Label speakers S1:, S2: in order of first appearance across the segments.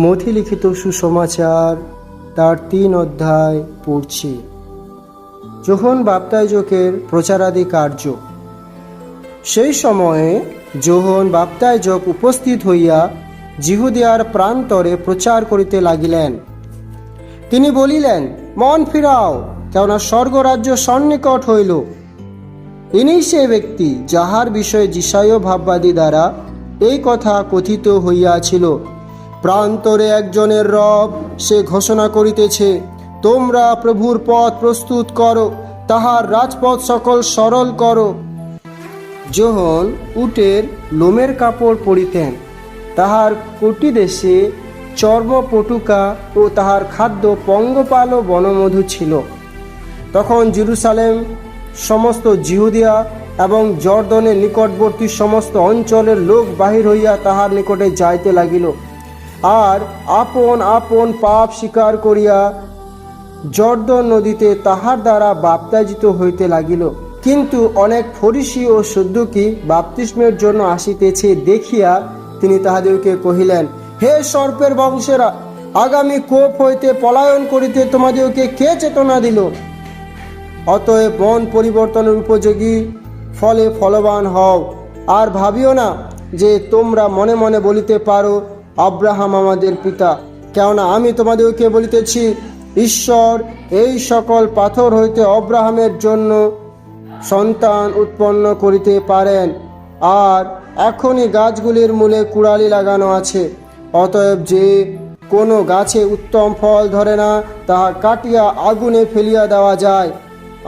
S1: মথি লিখিত সুসমাচার তার 3 অধ্যায় পড়ছি। যোহন বাপ্তাইজকের প্রচারাদি কার্য। সেই সময়ে যোহন বাপ্তাইজক উপস্থিত হইয়া জিহুদিয়ার প্রান্তরে প্রচার করিতে লাগিলেন। তিনি বলিলেন, মন ফিরাও, কেননা স্বর্গরাজ্য সন্নিকট হইল। ইনি সে ব্যক্তি যাহার বিষয়ে যিশায় ভাববাদী দ্বারা এই কথা কথিত হইয়াছিল। প্রান্তরে একজনের রব, সে ঘোষণা করিতেছে, তোমরা প্রভুর পথ প্রস্তুত করো, তাহার রাজপথ সকল সরল করো। যোহন উটের লোমের কাপড় পরিতেন, তাহার কোটি দেশে চর্মপটুকা ও তাহার খাদ্য পঙ্গপাল ও বনমধু ছিল। তখন জেরুসালেম সমস্ত জিহুদিয়া এবং জর্দনের নিকটবর্তী সমস্ত অঞ্চলের লোক বাহির হইয়া তাহার নিকটে যাইতে লাগিল, আর আপন আপন পাপ স্বীকার করিয়া জর্দন নদীতে তাহার দ্বারা বাপ্তাজিত হইতে লাগিল। কিন্তু অনেক ফরিসি ও সদ্দুকি বাপ্তিস্মের জন্য আসিতেছে দেখিয়া তিনি তাহাদেরকে কহিলেন, হে সর্পের বংশেরা, আগামী কোপ হইতে পলায়ন করিতে তোমাদেরকে কে চেতনা দিল? অতএব মন পরিবর্তনের উপযোগী ফলে ফলবান হও, আর ভাবিও না যে তোমরা মনে মনে বলিতে পারো, আব্রাহাম আমাদের পিতা। কেননা আমি তোমাদেরকে বলিতেছি, ঈশ্বর এই সকল পাথর হইতে আব্রাহামের জন্য সন্তান উৎপন্ন করিতে পারেন। আর এখনই গাছগুলির মূলে কুড়ালি লাগানো আছে। অতএব যে কোনো গাছে উত্তম ফল ধরে না, তাহা কাটিয়া আগুনে ফেলিয়া দেওয়া যায়।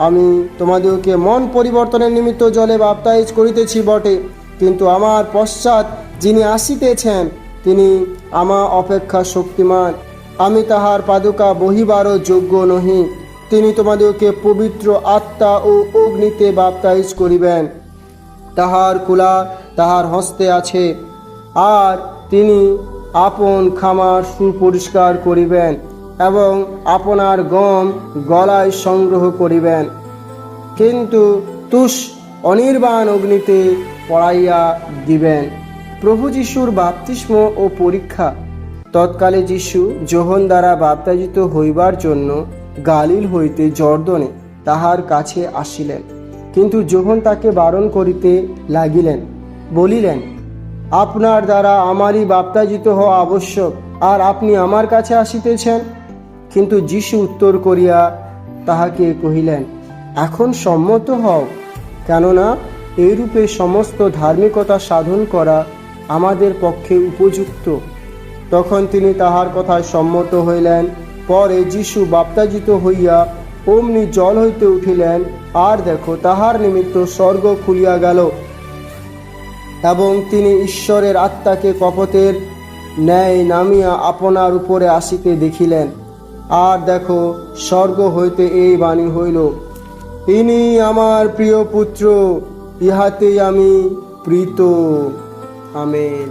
S1: আমি তোমাদেরকে মন পরিবর্তনের নিমিত্ত জলে বাপ্তাইজ করিতেছি বটে, কিন্তু আমার পশ্চাৎ যিনি আসিতেছেন তিনি আমা অপেক্ষা শক্তিমান। আমি তাহার পাদুকা বহিবারও যোগ্য নহি। তিনি তোমাদেরকে পবিত্র আত্মা ও অগ্নিতে বাপ্তাইজ করিবেন। তাহার কুলা তাহার হস্তে আছে, আর তিনি আপন খামার সুপরিষ্কার করিবেন এবং আপনার গম গলায় সংগ্রহ করিবেন, কিন্তু তুষ অনির্বাণ অগ্নিতে পড়াইয়া দিবেন। প্রভু যিশুর বাপ্তিস্ম ও পরীক্ষা। তৎকালে যিশু যোহন দ্বারা বাপ্তাজিত হইবার জন্য গালিল হইতে জর্দনে তাহার কাছে আসিলেন, কিন্তু যোহন তাকে বারণ করিতে লাগিলেন, বলিলেন, আপনার দ্বারা আমারই বাপ্তাজিত হওয়া আবশ্যক, আর আপনি আমার কাছে আসিতেছেন? কিন্তু যিশু উত্তর করিয়া তাহাকে কহিলেন, এখন সম্মত হও, কেননা এইরূপে সমস্ত ধার্মিকতা সাধন করা আমাদের পক্ষে উপযুক্ত। তখন তিনি তাহার কথায় সম্মত হইলেন। পরে যিশু বাপ্তাজিত হইয়া অমনি জল হইতে উঠিলেন, আর দেখো তাহার নিমিত্ত স্বর্গ খুলিয়া গেল, এবং তিনি ঈশ্বরের আত্মাকে কপতের ন্যায় নামিয়া আপনার উপরে আসিতে দেখিলেন। আর দেখো স্বর্গ হইতে এই বাণী হইল, ইনি আমার প্রিয় পুত্র, ইহাতেই আমি প্রীত। আমেন।